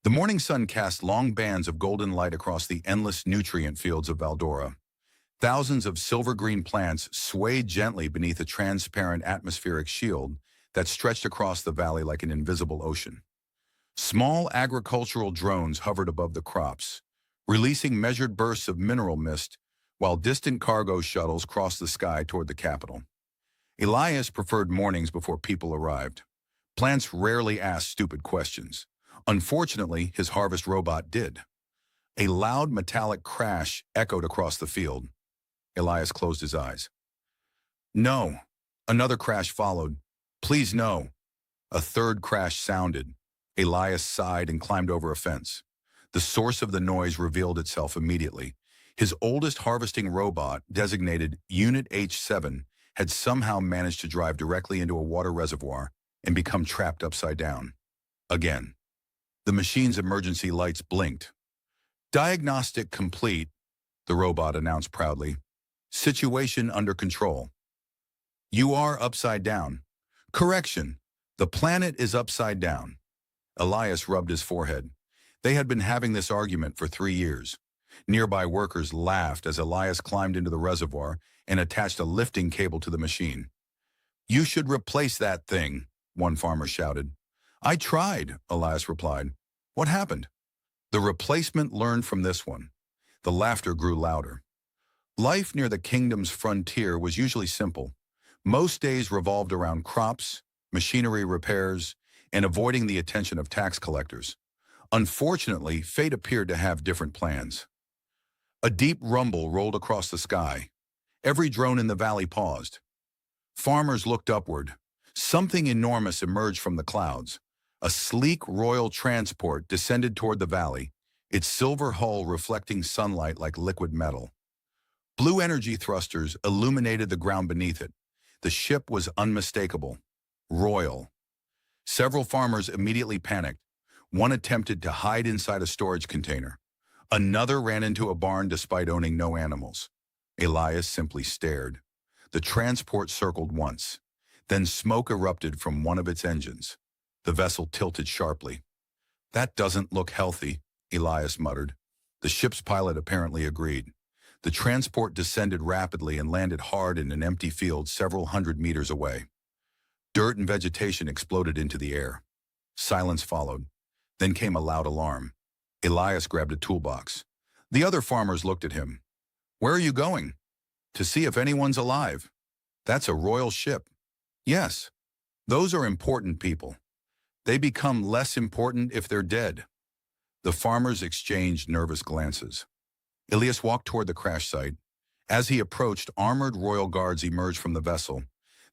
The morning sun cast long bands of golden light across the endless nutrient fields of Valdora. Thousands of silver-green plants swayed gently beneath a transparent atmospheric shield that stretched across the valley like an invisible ocean. Small agricultural drones hovered above the crops, releasing measured bursts of mineral mist while distant cargo shuttles crossed the sky toward the capital. Elias preferred mornings before people arrived. Plants rarely asked stupid questions. Unfortunately, his harvest robot did. A loud metallic crash echoed across the field. Elias closed his eyes. No. Another crash followed. Please no. A third crash sounded. Elias sighed and climbed over a fence. The source of the noise revealed itself immediately. His oldest harvesting robot, designated Unit H7, had somehow managed to drive directly into a water reservoir and become trapped upside down. Again. The machine's emergency lights blinked. Diagnostic complete, the robot announced proudly. Situation under control. You are upside down. Correction. The planet is upside down. Elias rubbed his forehead. They had been having this argument for 3 years. Nearby workers laughed as Elias climbed into the reservoir and attached a lifting cable to the machine. You should replace that thing, one farmer shouted. I tried, Elias replied. What happened? The replacement learned from this one. The laughter grew louder. Life near the kingdom's frontier was usually simple. Most days revolved around crops, machinery repairs, and avoiding the attention of tax collectors. Unfortunately, fate appeared to have different plans. A deep rumble rolled across the sky. Every drone in the valley paused. Farmers looked upward. Something enormous emerged from the clouds. A sleek royal transport descended toward the valley, its silver hull reflecting sunlight like liquid metal. Blue energy thrusters illuminated the ground beneath it. The ship was unmistakable. Royal. Several farmers immediately panicked. One attempted to hide inside a storage container. Another ran into a barn despite owning no animals. Elias simply stared. The transport circled once. Then smoke erupted from one of its engines. The vessel tilted sharply. That doesn't look healthy, Elias muttered. The ship's pilot apparently agreed. The transport descended rapidly and landed hard in an empty field several hundred meters away. Dirt and vegetation exploded into the air. Silence followed. Then came a loud alarm. Elias grabbed a toolbox. The other farmers looked at him. Where are you going? To see if anyone's alive. That's a royal ship. Yes, those are important people. They become less important if they're dead. The farmers exchanged nervous glances. Elias walked toward the crash site. As he approached, armored royal guards emerged from the vessel.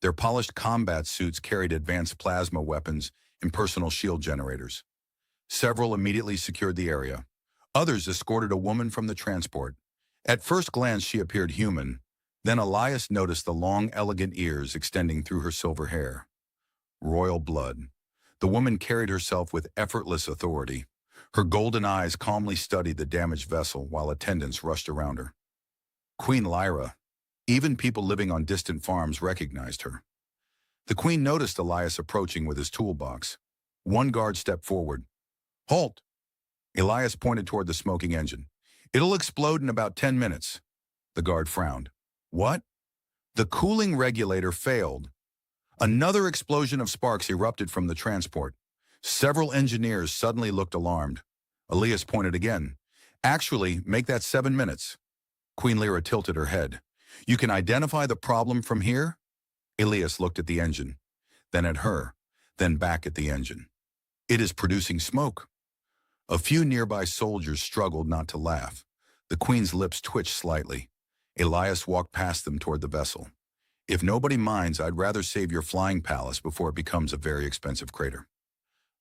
Their polished combat suits carried advanced plasma weapons and personal shield generators. Several immediately secured the area. Others escorted a woman from the transport. At first glance, she appeared human. Then Elias noticed the long, elegant ears extending through her silver hair. Royal blood. The woman carried herself with effortless authority. Her golden eyes calmly studied the damaged vessel while attendants rushed around her. Queen Lyra. Even people living on distant farms recognized her. The queen noticed Elias approaching with his toolbox. One guard stepped forward. Halt! Elias pointed toward the smoking engine. It'll explode in about 10 minutes. The guard frowned. What? The cooling regulator failed. Another explosion of sparks erupted from the transport. Several engineers suddenly looked alarmed. Elias pointed again. Actually, make that 7 minutes. Queen Lyra tilted her head. You can identify the problem from here? Elias looked at the engine, then at her, then back at the engine. It is producing smoke. A few nearby soldiers struggled not to laugh. The queen's lips twitched slightly. Elias walked past them toward the vessel. If nobody minds, I'd rather save your flying palace before it becomes a very expensive crater.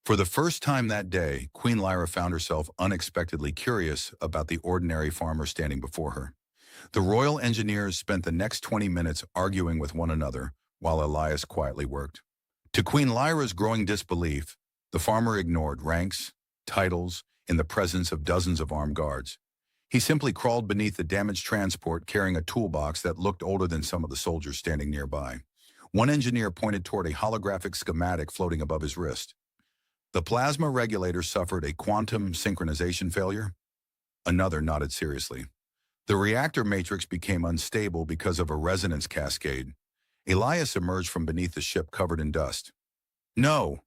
For the first time that day, Queen Lyra found herself unexpectedly curious about the ordinary farmer standing before her. The royal engineers spent the next 20 minutes arguing with one another while Elias quietly worked. To Queen Lyra's growing disbelief, the farmer ignored ranks, titles, in the presence of dozens of armed guards. He simply crawled beneath the damaged transport carrying a toolbox that looked older than some of the soldiers standing nearby. One engineer pointed toward a holographic schematic floating above his wrist. The plasma regulator suffered a quantum synchronization failure. Another nodded seriously. The reactor matrix became unstable because of a resonance cascade. Elias emerged from beneath the ship covered in dust. No,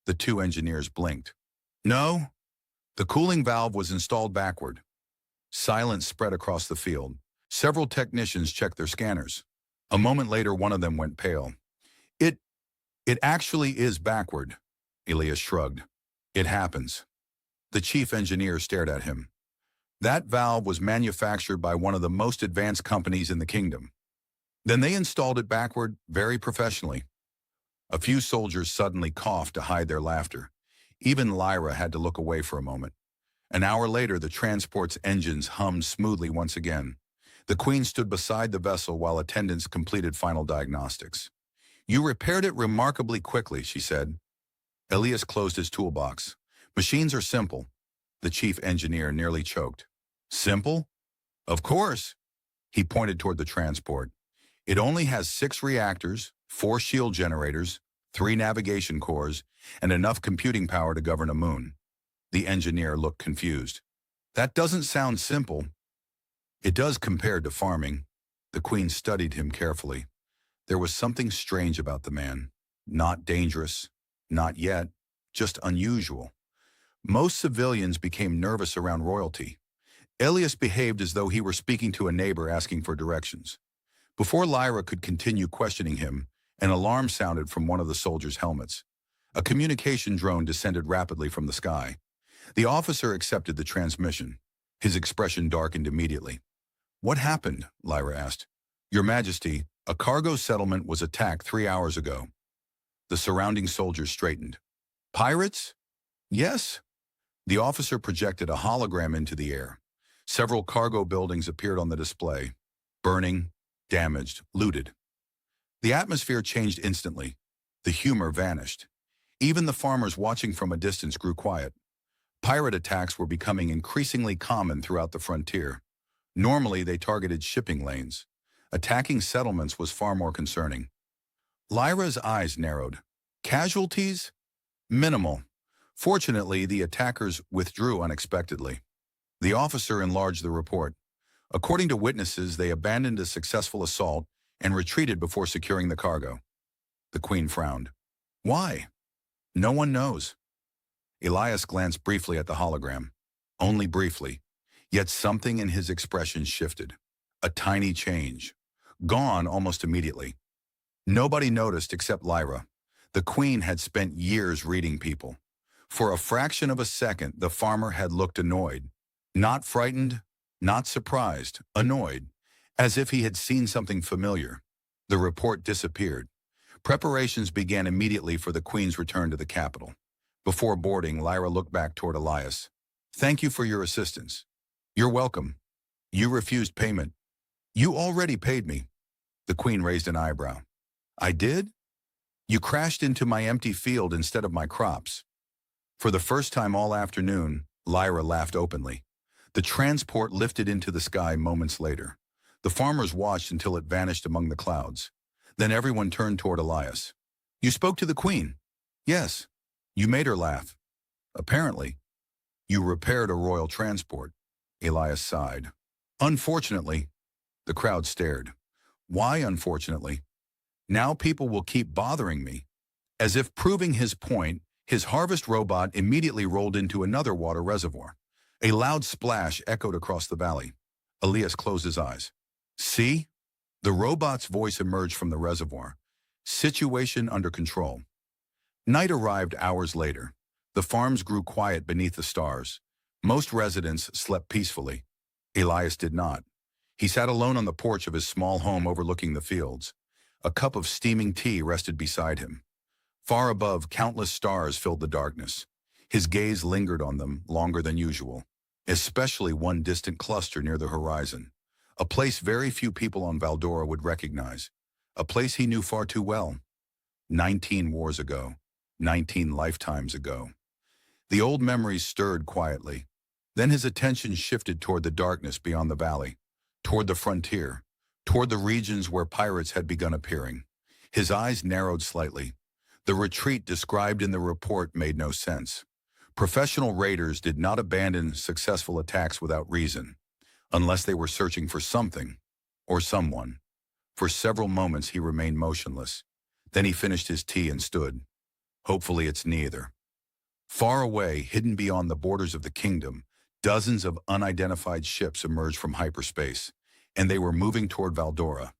the two engineers blinked. No, the cooling valve was installed backward. Silence spread across the field. Several technicians checked their scanners. A moment later, one of them went pale. It actually is backward, Elias shrugged. It happens. The chief engineer stared at him. That valve was manufactured by one of the most advanced companies in the kingdom. Then they installed it backward very professionally. A few soldiers suddenly coughed to hide their laughter. Even Lyra had to look away for a moment. An hour later, the transport's engines hummed smoothly once again. The Queen stood beside the vessel while attendants completed final diagnostics. You repaired it remarkably quickly, she said. Elias closed his toolbox. Machines are simple. The chief engineer nearly choked. Simple? Of course. He pointed toward the transport. It only has 6 reactors, 4 shield generators, 3 navigation cores, and enough computing power to govern a moon. The engineer looked confused. That doesn't sound simple. It does compared to farming. The Queen studied him carefully. There was something strange about the man. Not dangerous, not yet, just unusual. Most civilians became nervous around royalty. Elias behaved as though he were speaking to a neighbor asking for directions. Before Lyra could continue questioning him, an alarm sounded from one of the soldiers' helmets. A communication drone descended rapidly from the sky. The officer accepted the transmission. His expression darkened immediately. What happened? Lyra asked. Your Majesty, a cargo settlement was attacked 3 hours ago. The surrounding soldiers straightened. Pirates? Yes. The officer projected a hologram into the air. Several cargo buildings appeared on the display. Burning, damaged, looted. The atmosphere changed instantly. The humor vanished. Even the farmers watching from a distance grew quiet. Pirate attacks were becoming increasingly common throughout the frontier. Normally, they targeted shipping lanes. Attacking settlements was far more concerning. Lyra's eyes narrowed. Casualties? Minimal. Fortunately, the attackers withdrew unexpectedly. The officer enlarged the report. According to witnesses, they abandoned a successful assault and retreated before securing the cargo. The Queen frowned. Why? No one knows. Elias glanced briefly at the hologram. Only briefly. Yet something in his expression shifted. A tiny change. Gone almost immediately. Nobody noticed except Lyra. The Queen had spent years reading people. For a fraction of a second, the farmer had looked annoyed. Not frightened, not surprised, annoyed, as if he had seen something familiar. The report disappeared. Preparations began immediately for the Queen's return to the capital. Before boarding, Lyra looked back toward Elias. Thank you for your assistance. You're welcome. You refused payment. You already paid me. The Queen raised an eyebrow. I did? You crashed into my empty field instead of my crops. For the first time all afternoon, Lyra laughed openly. The transport lifted into the sky moments later. The farmers watched until it vanished among the clouds. Then everyone turned toward Elias. You spoke to the Queen? Yes. You made her laugh. Apparently. You repaired a royal transport. Elias sighed. Unfortunately. The crowd stared. Why unfortunately? Now people will keep bothering me. As if proving his point, his harvest robot immediately rolled into another water reservoir. A loud splash echoed across the valley. Elias closed his eyes. See? The robot's voice emerged from the reservoir. Situation under control. Night arrived hours later. The farms grew quiet beneath the stars. Most residents slept peacefully. Elias did not. He sat alone on the porch of his small home overlooking the fields. A cup of steaming tea rested beside him. Far above, countless stars filled the darkness. His gaze lingered on them longer than usual, especially one distant cluster near the horizon. A place very few people on Valdora would recognize. A place he knew far too well. 19 wars ago. 19 lifetimes ago. The old memories stirred quietly. Then his attention shifted toward the darkness beyond the valley, toward the frontier, toward the regions where pirates had begun appearing. His eyes narrowed slightly. The retreat described in the report made no sense. Professional raiders did not abandon successful attacks without reason, unless they were searching for something or someone. For several moments he remained motionless. Then he finished his tea and stood. Hopefully it's neither. Far away, hidden beyond the borders of the kingdom, dozens of unidentified ships emerged from hyperspace, and they were moving toward Valdora.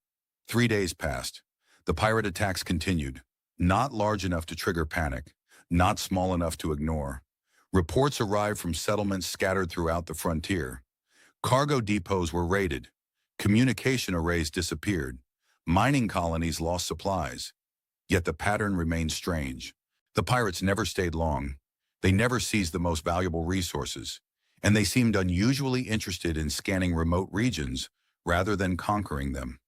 3 days passed. The pirate attacks continued, not large enough to trigger panic, not small enough to ignore. Reports arrived from settlements scattered throughout the frontier. Cargo depots were raided. Communication arrays disappeared. Mining colonies lost supplies. Yet the pattern remained strange. The pirates never stayed long. They never seized the most valuable resources, and they seemed unusually interested in scanning remote regions rather than conquering them.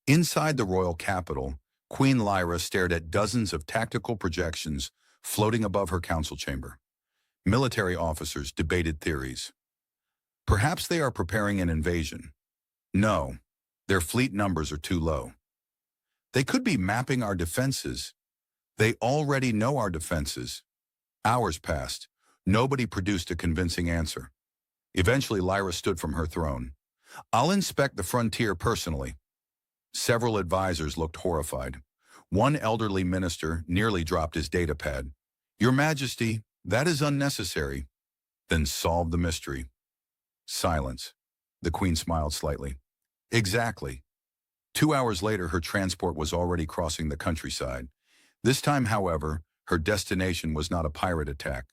Inside the royal capital, Queen Lyra stared at dozens of tactical projections floating above her council chamber. Military officers debated theories. Perhaps they are preparing an invasion. No, their fleet numbers are too low. They could be mapping our defenses. They already know our defenses. Hours passed. Nobody produced a convincing answer. Eventually, Lyra stood from her throne. "I'll inspect the frontier personally." Several advisors looked horrified. One elderly minister nearly dropped his datapad. "Your Majesty, that is unnecessary." "Then solve the mystery." Silence. The Queen smiled slightly. "Exactly." 2 hours later, her transport was already crossing the countryside. This time, however, her destination was not a pirate attack.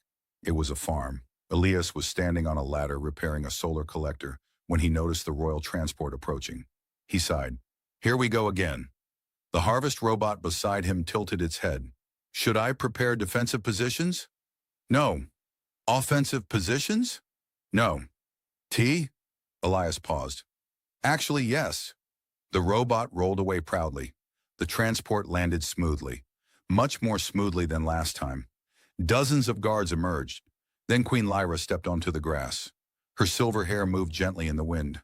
It was a farm. Elias was standing on a ladder repairing a solar collector when he noticed the royal transport approaching. He sighed. "Here we go again." The harvest robot beside him tilted its head. "Should I prepare defensive positions?" "No." "Offensive positions?" "No." "Tea?" Elias paused. "Actually, yes." The robot rolled away proudly. The transport landed smoothly, much more smoothly than last time. Dozens of guards emerged. Then Queen Lyra stepped onto the grass. Her silver hair moved gently in the wind.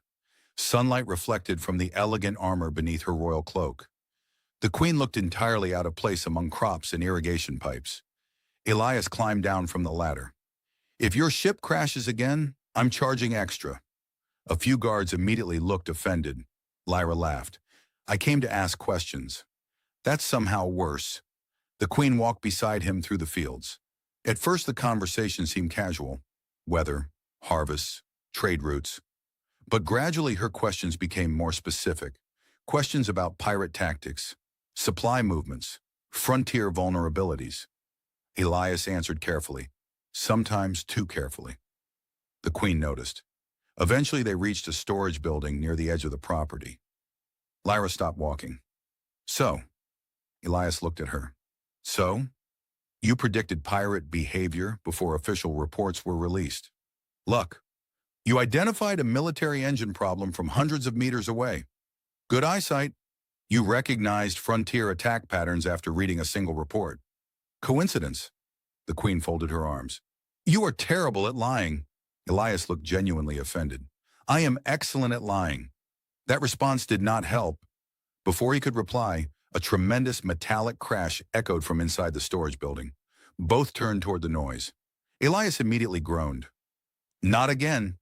Sunlight reflected from the elegant armor beneath her royal cloak. The Queen looked entirely out of place among crops and irrigation pipes. Elias climbed down from the ladder. "If your ship crashes again, I'm charging extra." A few guards immediately looked offended. Lyra laughed. "I came to ask questions." "That's somehow worse." The Queen walked beside him through the fields. At first the conversation seemed casual. Weather, harvests, trade routes. But gradually her questions became more specific. Questions about pirate tactics, supply movements, frontier vulnerabilities. Elias answered carefully, sometimes too carefully. The Queen noticed. Eventually they reached a storage building near the edge of the property. Lyra stopped walking. "So," Elias looked at her. "So? You predicted pirate behavior before official reports were released. Luck. You identified a military engine problem from hundreds of meters away. Good eyesight. You recognized frontier attack patterns after reading a single report. Coincidence?" The Queen folded her arms. "You are terrible at lying." Elias looked genuinely offended. "I am excellent at lying." That response did not help. Before he could reply, a tremendous metallic crash echoed from inside the storage building. Both turned toward the noise. Elias immediately groaned. "Not again."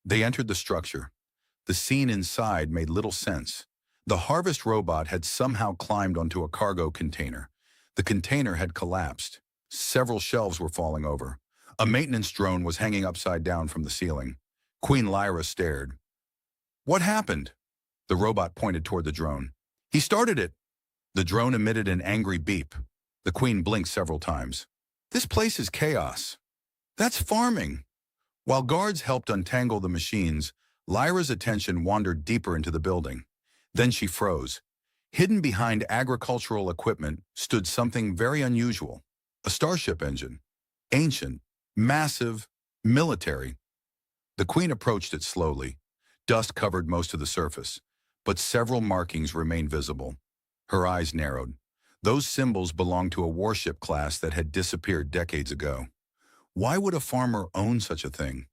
They entered the structure. The scene inside made little sense. The harvest robot had somehow climbed onto a cargo container. The container had collapsed. Several shelves were falling over. A maintenance drone was hanging upside down from the ceiling. Queen Lyra stared. "What happened?" The robot pointed toward the drone. "He started it." The drone emitted an angry beep. The Queen blinked several times. "This place is chaos." "That's farming." While guards helped untangle the machines, Lyra's attention wandered deeper into the building. Then she froze. Hidden behind agricultural equipment stood something very unusual. A starship engine. Ancient, massive, military. The Queen approached it slowly. Dust covered most of the surface, but several markings remained visible. Her eyes narrowed. Those symbols belonged to a warship class that had disappeared decades ago. Why would a farmer own such a thing?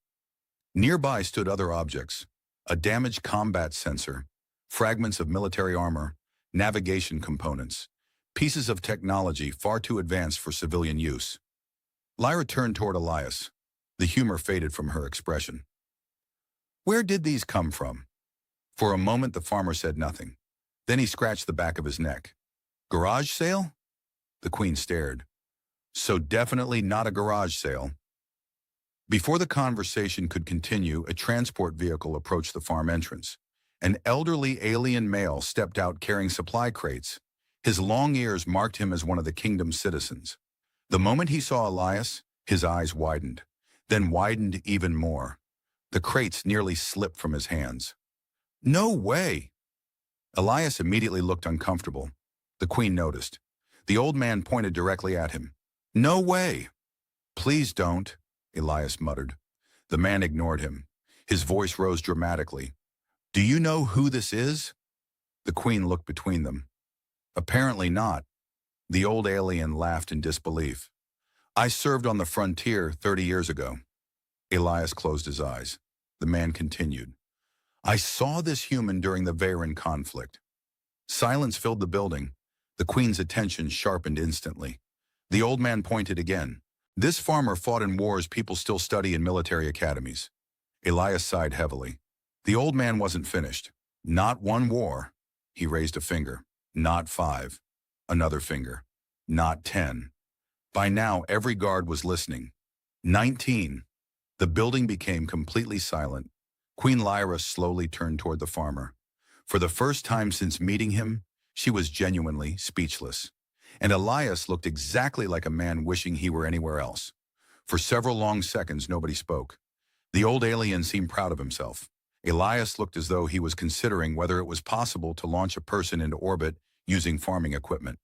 Nearby stood other objects. A damaged combat sensor, fragments of military armor, navigation components. pieces of technology far too advanced for civilian use. Lyra turned toward Elias. The humor faded from her expression. Where did these come from? For a moment the farmer said nothing. Then he scratched the back of his neck. Garage sale? The Queen stared. So definitely not a garage sale. Before the conversation could continue, a transport vehicle approached the farm entrance. An elderly alien male stepped out carrying supply crates. His long ears marked him as one of the kingdom's citizens. The moment he saw Elias, his eyes widened, then widened even more. The crates nearly slipped from his hands. No way! Elias immediately looked uncomfortable. The Queen noticed. The old man pointed directly at him. No way! Please don't, Elias muttered. The man ignored him. His voice rose dramatically. Do you know who this is? The Queen looked between them. Apparently not. The old alien laughed in disbelief. I served on the frontier 30 years ago. Elias closed his eyes. The man continued. I saw this human during the Veyron conflict. Silence filled the building. The Queen's attention sharpened instantly. The old man pointed again. This farmer fought in wars people still study in military academies. Elias sighed heavily. The old man wasn't finished. Not one war. He raised a finger. Not 5. Another finger. Not 10. By now, every guard was listening. 19. The building became completely silent. Queen Lyra slowly turned toward the farmer. For the first time since meeting him, she was genuinely speechless. And Elias looked exactly like a man wishing he were anywhere else. For several long seconds, nobody spoke. The old alien seemed proud of himself. Elias looked as though he was considering whether it was possible to launch a person into orbit using farming equipment.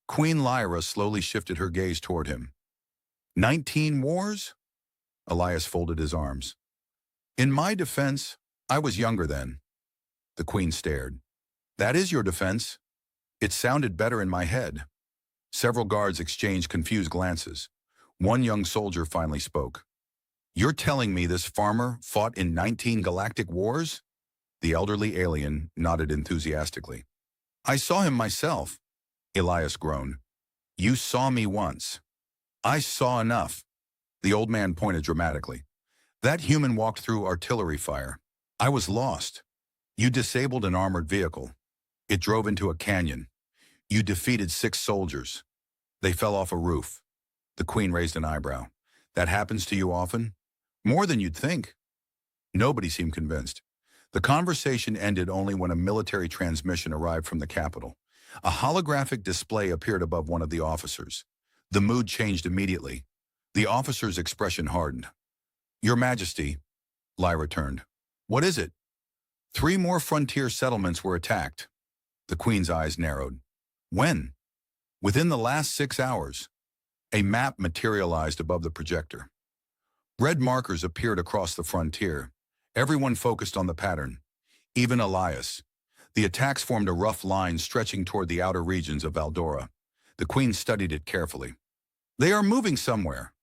Queen Lyra slowly shifted her gaze toward him. 19 wars? Elias folded his arms. In my defense, I was younger then. The Queen stared. That is your defense. It sounded better in my head. Several guards exchanged confused glances. One young soldier finally spoke. You're telling me this farmer fought in 19 galactic wars? The elderly alien nodded enthusiastically. I saw him myself. Elias groaned. You saw me once. I saw enough. The old man pointed dramatically. That human walked through artillery fire. I was lost. You disabled an armored vehicle. It drove into a canyon. You defeated 6 soldiers. They fell off a roof. The Queen raised an eyebrow. That happens to you often? More than you'd think. Nobody seemed convinced. The conversation ended only when a military transmission arrived from the capital. A holographic display appeared above one of the officers. The mood changed immediately. The officer's expression hardened. Your Majesty, Lyra turned. What is it? 3 more frontier settlements were attacked. The Queen's eyes narrowed. When? Within the last 6 hours. A map materialized above the projector. Red markers appeared across the frontier. Everyone focused on the pattern. Even Elias. The attacks formed a rough line stretching toward the outer regions of Valdora. The Queen studied it carefully. They are moving somewhere.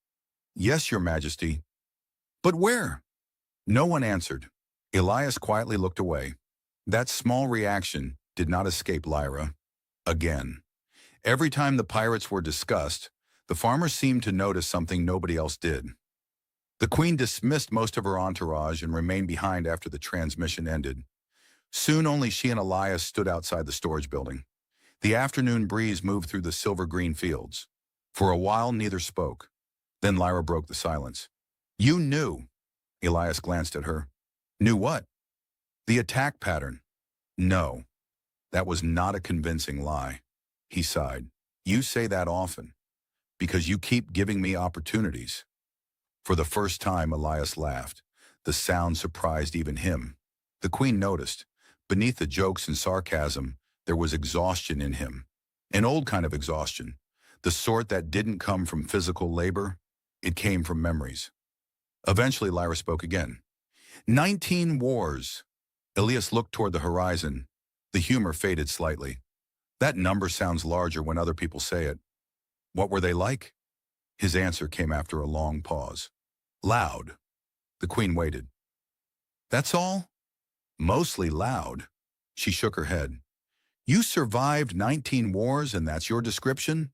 Yes, Your Majesty. But where? No one answered. Elias quietly looked away. That small reaction did not escape Lyra. Again. Every time the pirates were discussed, the farmer seemed to notice something nobody else did. The Queen dismissed most of her entourage and remained behind after the transmission ended. Soon only she and Elias stood outside the storage building. The afternoon breeze moved through the silver-green fields. For a while, neither spoke. Then Lyra broke the silence. You knew. Elias glanced at her. Knew what? The attack pattern. No. That was not a convincing lie. He sighed. You say that often. Because you keep giving me opportunities. For the first time, Elias laughed. The sound surprised even him. The Queen noticed. Beneath the jokes and sarcasm, there was exhaustion in him. An old kind of exhaustion. The sort that didn't come from physical labor. It came from memories. Eventually, Lyra spoke again. 19 wars. Elias looked toward the horizon. The humor faded slightly. That number sounds larger when other people say it. What were they like? His answer came after a long pause. Loud. The Queen waited. That's all? Mostly loud. She shook her head. You survived 19 wars and that's your description?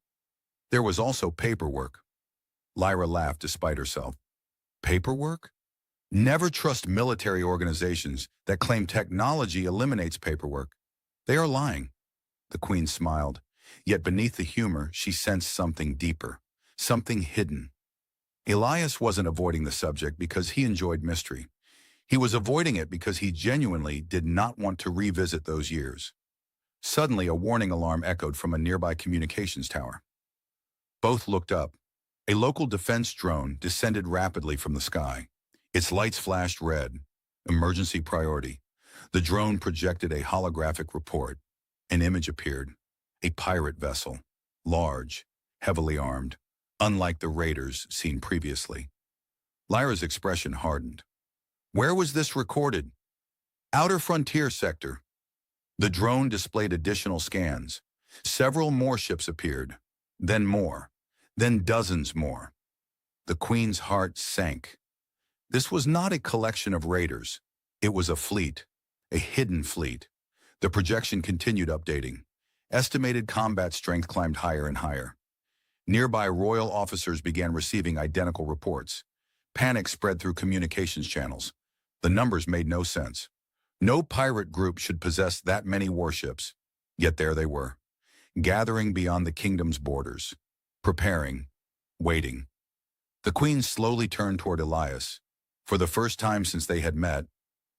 There was also paperwork. Lyra laughed despite herself. Paperwork? Never trust military organizations that claim technology eliminates paperwork. They are lying. The Queen smiled. Yet beneath the humor, she sensed something deeper, something hidden. Elias wasn't avoiding the subject because he enjoyed mystery. He was avoiding it because he genuinely did not want to revisit those years. Suddenly, a warning alarm echoed from a nearby communications tower. Both looked up. A local defense drone descended rapidly from the sky. Its lights flashed red. Emergency priority. The drone projected a holographic report. An image appeared. A pirate vessel. Large, heavily armed, unlike the raiders seen previously. Lyra's expression hardened. Where was this recorded? Outer Frontier Sector. The drone displayed additional scans. Several more ships appeared. Then more. Then dozens more. The Queen's heart sank. This was not a collection of raiders. It was a fleet. A hidden fleet. The projection continued updating. Estimated combat strength climbed higher and higher. Nearby royal officers began receiving identical reports. Panic spread through communications channels. The numbers made no sense. No pirate group should possess that many warships. Yet there they were, gathering beyond the kingdom's borders, preparing, waiting. The Queen slowly turned toward Elias. For the first time since they had met,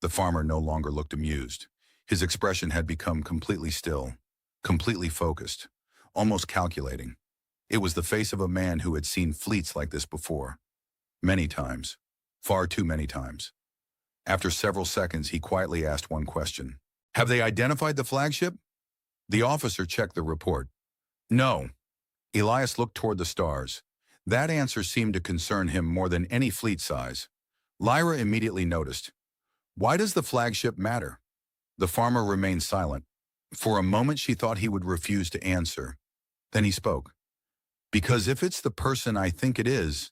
the farmer no longer looked amused. His expression had become completely still, completely focused, almost calculating. It was the face of a man who had seen fleets like this before. Many times. Far too many times. After several seconds, he quietly asked one question. Have they identified the flagship? The officer checked the report. No. Elias looked toward the stars. That answer seemed to concern him more than any fleet size. Lyra immediately noticed. Why does the flagship matter? The farmer remained silent. For a moment she thought he would refuse to answer. Then he spoke. Because if it's the person I think it is...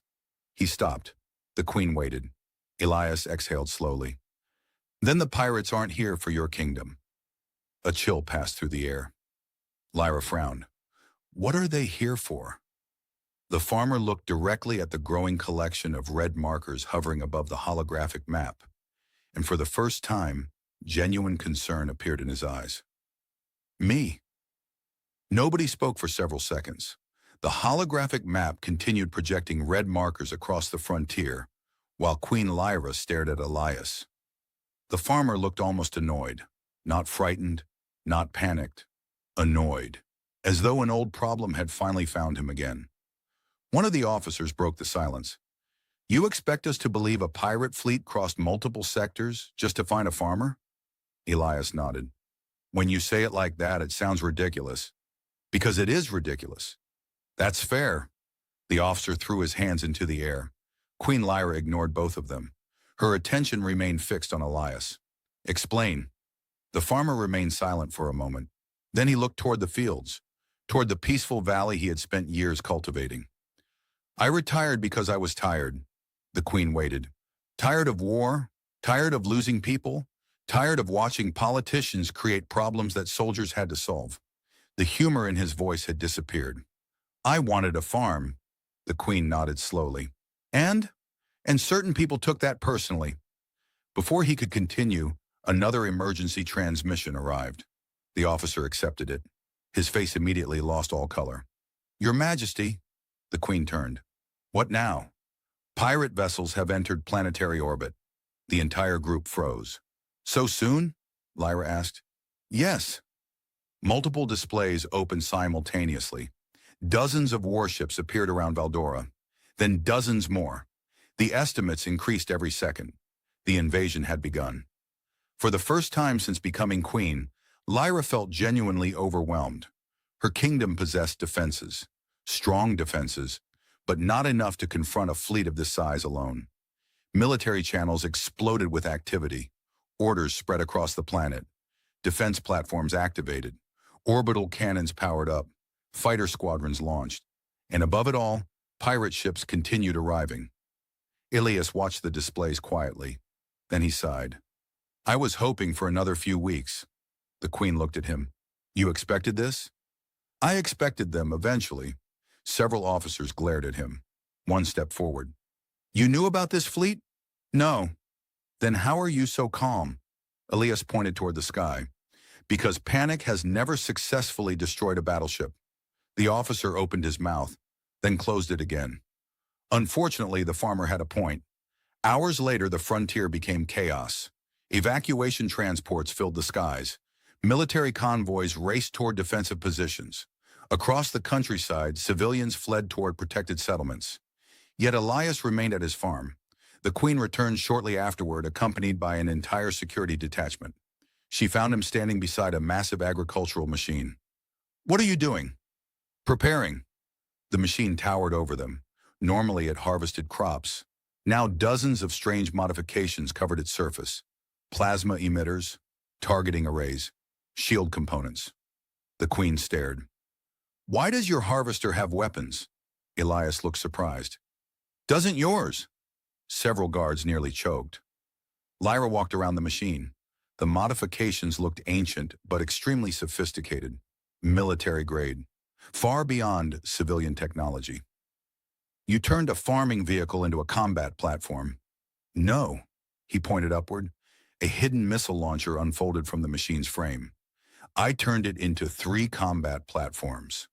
He stopped. The Queen waited. Elias exhaled slowly. Then the pirates aren't here for your kingdom. A chill passed through the air. Lyra frowned. What are they here for? The farmer looked directly at the growing collection of red markers hovering above the holographic map, and for the first time, genuine concern appeared in his eyes. Me. Nobody spoke for several seconds. The holographic map continued projecting red markers across the frontier, while Queen Lyra stared at Elias. The farmer looked almost annoyed, not frightened, not panicked, annoyed, as though an old problem had finally found him again. One of the officers broke the silence. You expect us to believe a pirate fleet crossed multiple sectors just to find a farmer? Elias nodded. When you say it like that, it sounds ridiculous. Because it is ridiculous. That's fair. The officer threw his hands into the air. Queen Lyra ignored both of them. Her attention remained fixed on Elias. Explain. The farmer remained silent for a moment. Then he looked toward the fields, toward the peaceful valley he had spent years cultivating. I retired because I was tired. The Queen waited. Tired of war, tired of losing people, tired of watching politicians create problems that soldiers had to solve. The humor in his voice had disappeared. I wanted a farm. The Queen nodded slowly. And certain people took that personally. Before he could continue, another emergency transmission arrived. The officer accepted it. His face immediately lost all color. Your Majesty, the Queen turned. What now? Pirate vessels have entered planetary orbit. The entire group froze. So soon? Lyra asked. Yes. Multiple displays opened simultaneously. Dozens of warships appeared around Valdora. Then dozens more. The estimates increased every second. The invasion had begun. For the first time since becoming queen, Lyra felt genuinely overwhelmed. Her kingdom possessed defenses, strong defenses, but not enough to confront a fleet of this size alone. Military channels exploded with activity. Orders spread across the planet. Defense platforms activated. Orbital cannons powered up. Fighter squadrons launched. And above it all, pirate ships continued arriving. Elias watched the displays quietly. Then he sighed. I was hoping for another few weeks. The Queen looked at him. You expected this? I expected them eventually. Several officers glared at him. One stepped forward. You knew about this fleet? No. Then how are you so calm? Elias pointed toward the sky. Because panic has never successfully destroyed a battleship. The officer opened his mouth, then closed it again. Unfortunately, the farmer had a point. Hours later, the frontier became chaos. Evacuation transports filled the skies. Military convoys raced toward defensive positions. Across the countryside, civilians fled toward protected settlements. Yet Elias remained at his farm. The Queen returned shortly afterward, accompanied by an entire security detachment. She found him standing beside a massive agricultural machine. What are you doing? Preparing. The machine towered over them. Normally it harvested crops. Now dozens of strange modifications covered its surface. Plasma emitters, targeting arrays, shield components. The Queen stared. Why does your harvester have weapons? Elias looked surprised. Doesn't yours? Several guards nearly choked. Lyra walked around the machine. The modifications looked ancient but extremely sophisticated, military grade, far beyond civilian technology. You turned a farming vehicle into a combat platform. No, he pointed upward. A hidden missile launcher unfolded from the machine's frame. I turned it into 3 combat platforms.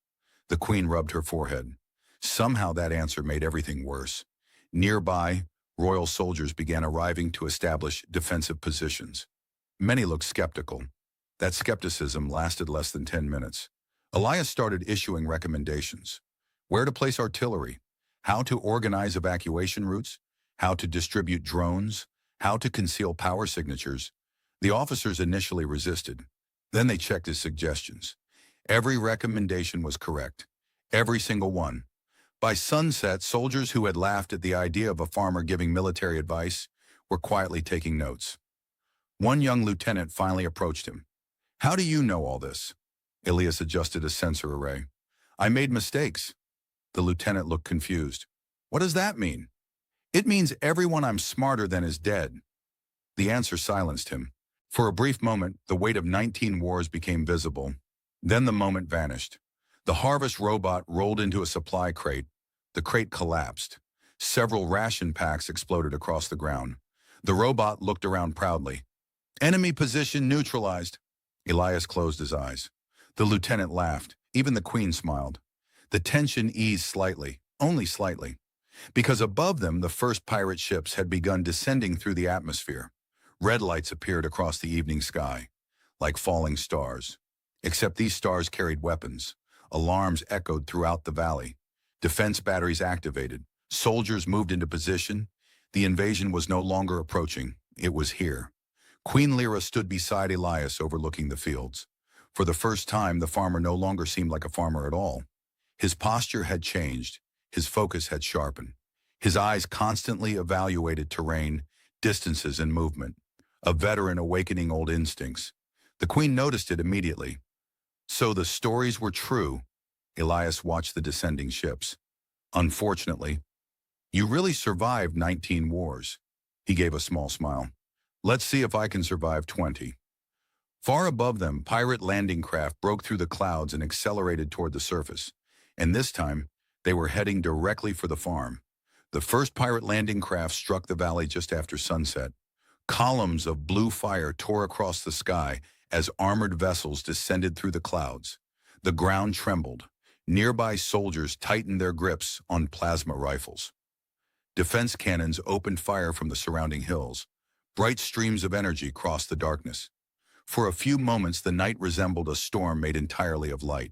The Queen rubbed her forehead. Somehow that answer made everything worse. Nearby, royal soldiers began arriving to establish defensive positions. Many looked skeptical. That skepticism lasted less than 10 minutes. Elias started issuing recommendations. Where to place artillery, how to organize evacuation routes, how to distribute drones, how to conceal power signatures. The officers initially resisted. Then they checked his suggestions. Every recommendation was correct. Every single one. By sunset, soldiers who had laughed at the idea of a farmer giving military advice were quietly taking notes. One young lieutenant finally approached him. How do you know all this? Elias adjusted a sensor array. I made mistakes. The lieutenant looked confused. What does that mean? It means everyone I'm smarter than is dead. The answer silenced him. For a brief moment, the weight of 19 wars became visible. Then the moment vanished. The harvest robot rolled into a supply crate. The crate collapsed. Several ration packs exploded across the ground. The robot looked around proudly. Enemy position neutralized. Elias closed his eyes. The lieutenant laughed. Even the Queen smiled. The tension eased slightly, only slightly, because above them the first pirate ships had begun descending through the atmosphere. Red lights appeared across the evening sky, like falling stars. Except these stars carried weapons. Alarms echoed throughout the valley. Defense batteries activated. Soldiers moved into position. The invasion was no longer approaching. It was here. Queen Lyra stood beside Elias, overlooking the fields. For the first time, the farmer no longer seemed like a farmer at all. His posture had changed. His focus had sharpened. His eyes constantly evaluated terrain, distances, and movement. A veteran awakening old instincts. The Queen noticed it immediately. So the stories were true. Elias watched the descending ships. Unfortunately, you really survived 19 wars. He gave a small smile. Let's see if I can survive 20. Far above them, pirate landing craft broke through the clouds and accelerated toward the surface. And this time, they were heading directly for the farm. The first pirate landing craft struck the valley just after sunset. Columns of blue fire tore across the sky as armored vessels descended through the clouds. The ground trembled. Nearby soldiers tightened their grips on plasma rifles. Defense cannons opened fire from the surrounding hills. Bright streams of energy crossed the darkness. For a few moments, the night resembled a storm made entirely of light.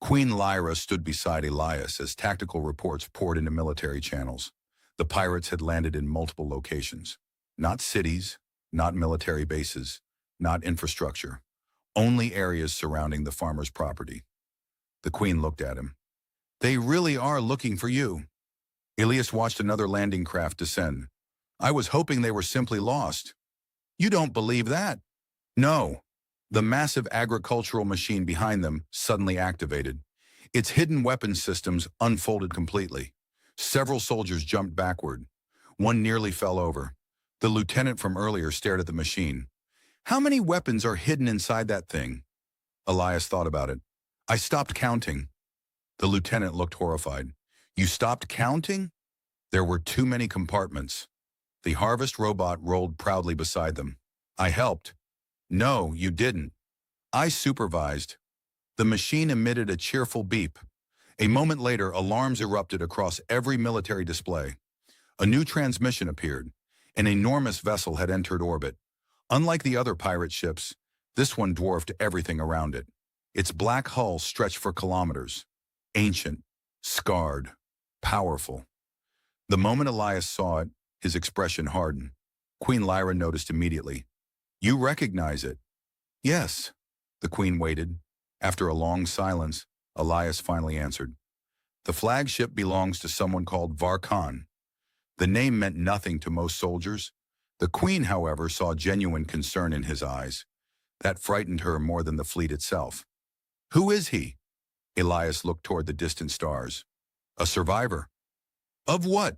Queen Lyra stood beside Elias as tactical reports poured into military channels. The pirates had landed in multiple locations. Not cities, not military bases, not infrastructure. Only areas surrounding the farmer's property. The Queen looked at him. They really are looking for you. Elias watched another landing craft descend. I was hoping they were simply lost. You don't believe that? No. The massive agricultural machine behind them suddenly activated. Its hidden weapon systems unfolded completely. Several soldiers jumped backward. One nearly fell over. The lieutenant from earlier stared at the machine. How many weapons are hidden inside that thing? Elias thought about it. I stopped counting. The lieutenant looked horrified. You stopped counting? There were too many compartments. The harvest robot rolled proudly beside them. I helped. No, you didn't. I supervised. The machine emitted a cheerful beep. A moment later, alarms erupted across every military display. A new transmission appeared. An enormous vessel had entered orbit. Unlike the other pirate ships, this one dwarfed everything around it. Its black hull stretched for kilometers. Ancient, scarred, powerful. The moment Elias saw it, his expression hardened. Queen Lyra noticed immediately. You recognize it? Yes. The queen waited. After a long silence, Elias finally answered. The flagship belongs to someone called Varkan. The name meant nothing to most soldiers. The queen, however, saw genuine concern in his eyes. That frightened her more than the fleet itself. Who is he? Elias looked toward the distant stars. A survivor. Of what?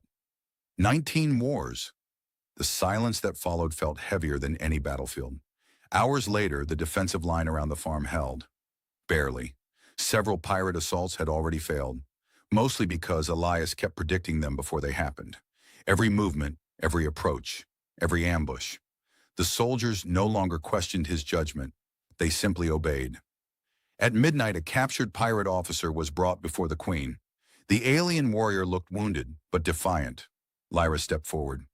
19 wars. The silence that followed felt heavier than any battlefield. Hours later, the defensive line around the farm held. Barely. Several pirate assaults had already failed, mostly because Elias kept predicting them before they happened. Every movement, every approach, every ambush. The soldiers no longer questioned his judgment. They simply obeyed. At midnight, a captured pirate officer was brought before the queen. The alien warrior looked wounded, but defiant. Lyra stepped forward.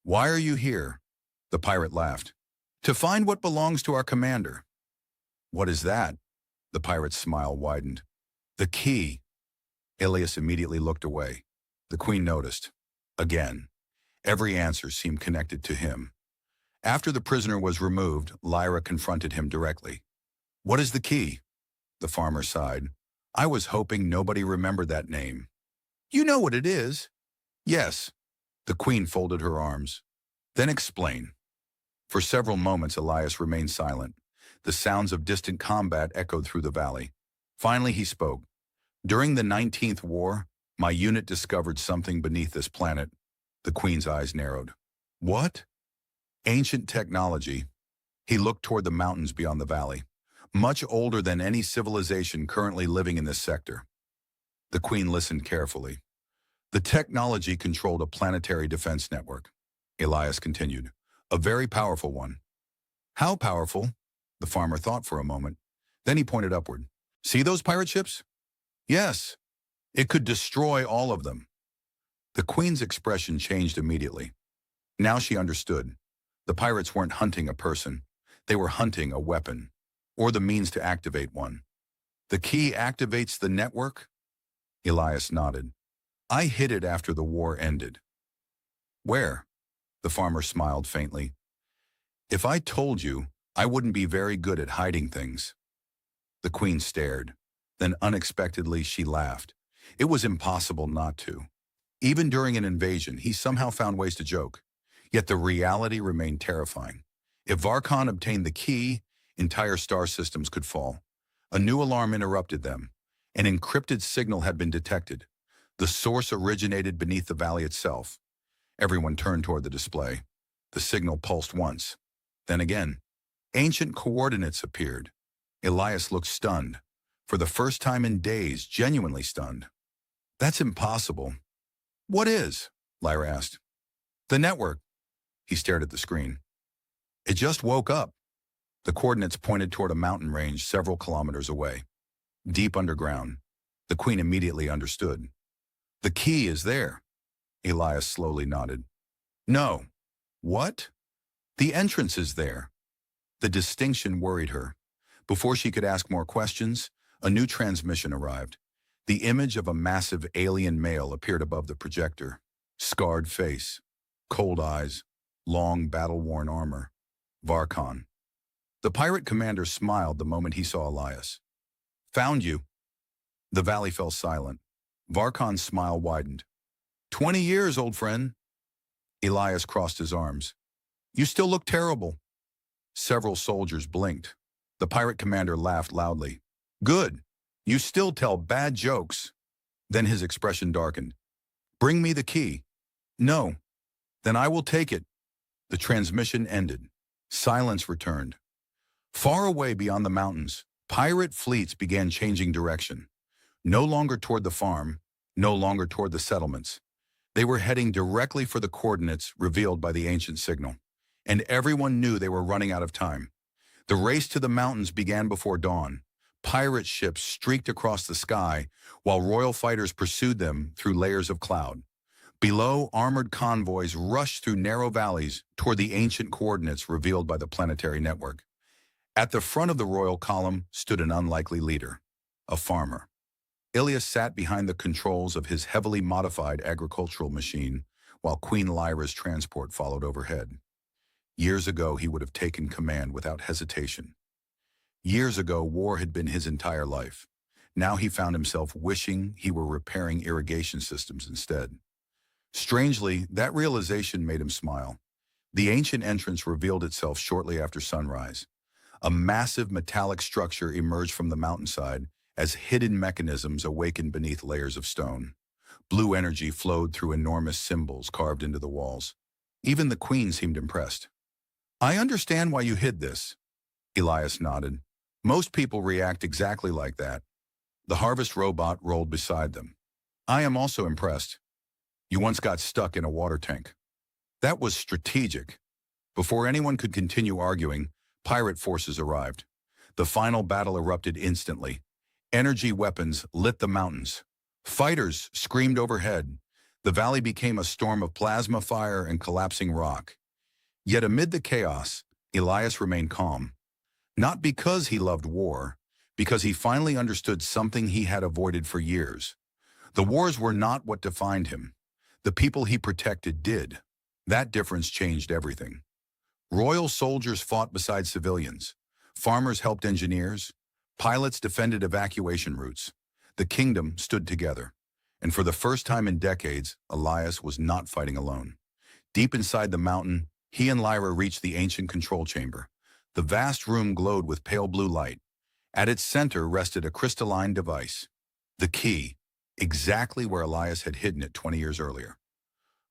Why are you here? The pirate laughed. To find what belongs to our commander. What is that? The pirate's smile widened. The key. Elias immediately looked away. The queen noticed. Again. Every answer seemed connected to him. After the prisoner was removed, Lyra confronted him directly. What is the key? The farmer sighed. I was hoping nobody remembered that name. You know what it is. Yes. The queen folded her arms. Then explain. For several moments, Elias remained silent. The sounds of distant combat echoed through the valley. Finally, he spoke. During the 19th war, my unit discovered something beneath this planet. The queen's eyes narrowed. What? Ancient technology. He looked toward the mountains beyond the valley, much older than any civilization currently living in this sector. The queen listened carefully. The technology controlled a planetary defense network. Elias continued. A very powerful one. How powerful? The farmer thought for a moment. Then he pointed upward. See those pirate ships? Yes. It could destroy all of them. The queen's expression changed immediately. Now she understood. The pirates weren't hunting a person. They were hunting a weapon, or the means to activate one. The key activates the network? Elias nodded. I hid it after the war ended. Where? The farmer smiled faintly. If I told you, I wouldn't be very good at hiding things. The queen stared. Then unexpectedly she laughed. It was impossible not to. Even during an invasion, he somehow found ways to joke. Yet the reality remained terrifying. If Varkan obtained the key, entire star systems could fall. A new alarm interrupted them. An encrypted signal had been detected. The source originated beneath the valley itself. Everyone turned toward the display. The signal pulsed once. Then again. Ancient coordinates appeared. Elias looked stunned. For the first time in days, genuinely stunned. That's impossible. What is? Lyra asked. The network. He stared at the screen. It just woke up. The coordinates pointed toward a mountain range several kilometers away. Deep underground. The queen immediately understood. The key is there. Elias slowly nodded. No. What? The entrance is there. The distinction worried her. Before she could ask more questions, a new transmission arrived. The image of a massive alien male appeared above the projector. Scarred face, cold eyes, long battle-worn armor. Varkan. The pirate commander smiled the moment he saw Elias. Found you. The valley fell silent. Varkan's smile widened. 20 years, old friend. Elias crossed his arms. You still look terrible. Several soldiers blinked. The pirate commander laughed loudly. Good. You still tell bad jokes. Then his expression darkened. Bring me the key. No. Then I will take it. The transmission ended. Silence returned. Far away beyond the mountains, Pirate fleets began changing direction, no longer toward the farm, no longer toward the settlements. They were heading directly for the coordinates revealed by the ancient signal. And everyone knew they were running out of time. The race to the mountains began before dawn. Pirate ships streaked across the sky, while royal fighters pursued them through layers of cloud. Below, armored convoys rushed through narrow valleys toward the ancient coordinates revealed by the planetary network. At the front of the royal column stood an unlikely leader, a farmer. Elias sat behind the controls of his heavily modified agricultural machine, while Queen Lyra's transport followed overhead. Years ago, he would have taken command without hesitation. Years ago, war had been his entire life. Now he found himself wishing he were repairing irrigation systems instead. Strangely, that realization made him smile. The ancient entrance revealed itself shortly after sunrise. A massive metallic structure emerged from the mountainside as hidden mechanisms awakened beneath layers of stone. Blue energy flowed through enormous symbols carved into the walls. Even the queen seemed impressed. "I understand why you hid this." Elias nodded. "Most people react exactly like that." The harvest robot rolled beside them. "I am also impressed. You once got stuck in a water tank." "That was strategic." Before anyone could continue arguing, pirate forces arrived. The final battle erupted instantly. Energy weapons lit the mountains. Fighters screamed overhead. The valley became a storm of plasma fire and collapsing rock. Yet amid the chaos, Elias remained calm. Not because he loved war, because he finally understood something he had avoided for years. The wars were not what defined him. The people he protected did. That difference changed everything. Royal soldiers fought beside civilians. Farmers helped engineers. Pilots defended evacuation routes. The kingdom stood together. And for the first time in decades, Elias was not fighting alone. Deep inside the mountain, he and Lyra reached the ancient control chamber. The vast room glowed with pale blue light. At its center rested a crystalline device. The key, exactly where Elias had hidden it 20 years earlier.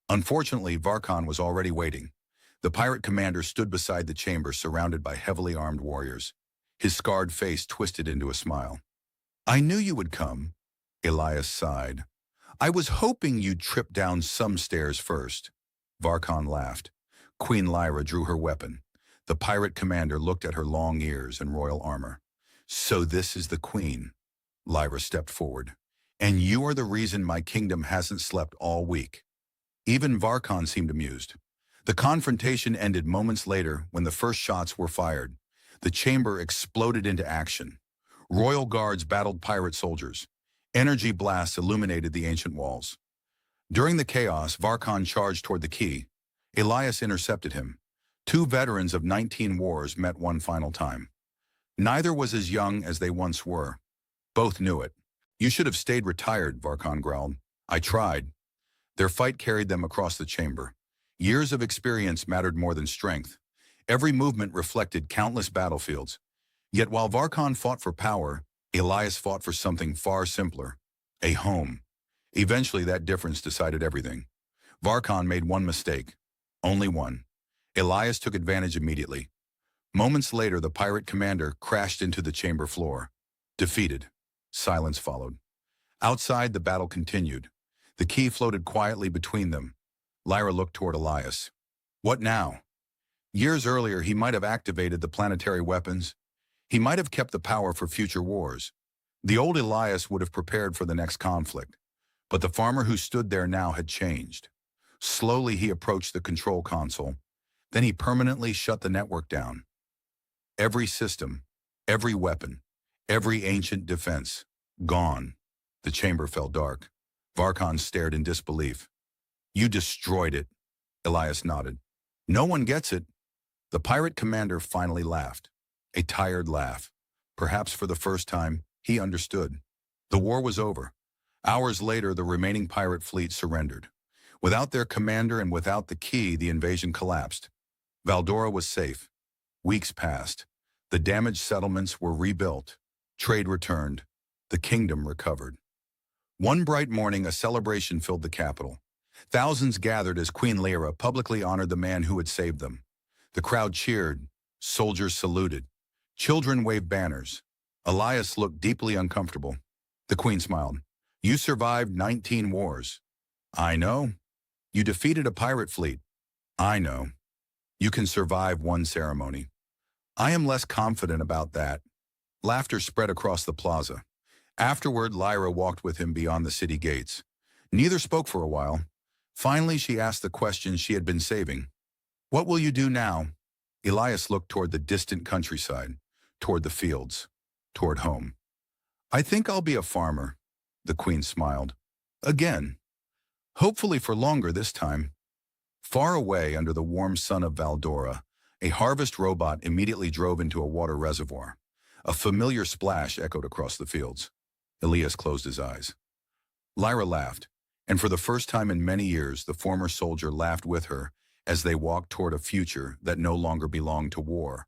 Unfortunately, Varkon was already waiting. The pirate commander stood beside the chamber, surrounded by heavily armed warriors. His scarred face twisted into a smile. "I knew you would come," Elias sighed. "I was hoping you'd trip down some stairs first." Varkon laughed. Queen Lyra drew her weapon. The pirate commander looked at her long ears and royal armor. "So this is the queen." Lyra stepped forward. "And you are the reason my kingdom hasn't slept all week." Even Varkon seemed amused. The confrontation ended moments later when the first shots were fired. The chamber exploded into action. Royal guards battled pirate soldiers. Energy blasts illuminated the ancient walls. During the chaos, Varkon charged toward the key. Elias intercepted him. Two veterans of 19 wars met one final time. Neither was as young as they once were. Both knew it. "You should have stayed retired," Varkon growled. "I tried." Their fight carried them across the chamber. Years of experience mattered more than strength. Every movement reflected countless battlefields. Yet while Varkon fought for power, Elias fought for something far simpler: a home. Eventually, that difference decided everything. Varkon made one mistake. Only one. Elias took advantage immediately. Moments later, the pirate commander crashed into the chamber floor. Defeated. Silence followed. Outside, the battle continued. The key floated quietly between them. Lyra looked toward Elias. What now? Years earlier, he might have activated the planetary weapons. He might have kept the power for future wars. The old Elias would have prepared for the next conflict. But the farmer who stood there now had changed. Slowly, he approached the control console. Then he permanently shut the network down. Every system, every weapon, every ancient defense, gone. The chamber fell dark. Varkon stared in disbelief. "You destroyed it." Elias nodded. "No one gets it." The pirate commander finally laughed. A tired laugh. Perhaps for the first time, he understood. The war was over. Hours later, the remaining pirate fleet surrendered. Without their commander and without the key, the invasion collapsed. Valdora was safe. Weeks passed. The damaged settlements were rebuilt. Trade returned. The kingdom recovered. One bright morning, a celebration filled the capital. Thousands gathered as Queen Lyra publicly honored the man who had saved them. The crowd cheered. Soldiers saluted. Children waved banners. Elias looked deeply uncomfortable. The Queen smiled. You survived 19 wars. I know. You defeated a pirate fleet. I know. You can survive one ceremony. I am less confident about that. Laughter spread across the plaza. Afterward, Lyra walked with him beyond the city gates. Neither spoke for a while. Finally, she asked the question she had been saving. What will you do now? Elias looked toward the distant countryside, toward the fields, toward home. I think I'll be a farmer, the Queen smiled. Again. Hopefully for longer this time. Far away under the warm sun of Valdora, a harvest robot immediately drove into a water reservoir. A familiar splash echoed across the fields. Elias closed his eyes. Lyra laughed, and for the first time in many years, the former soldier laughed with her as they walked toward a future that no longer belonged to war.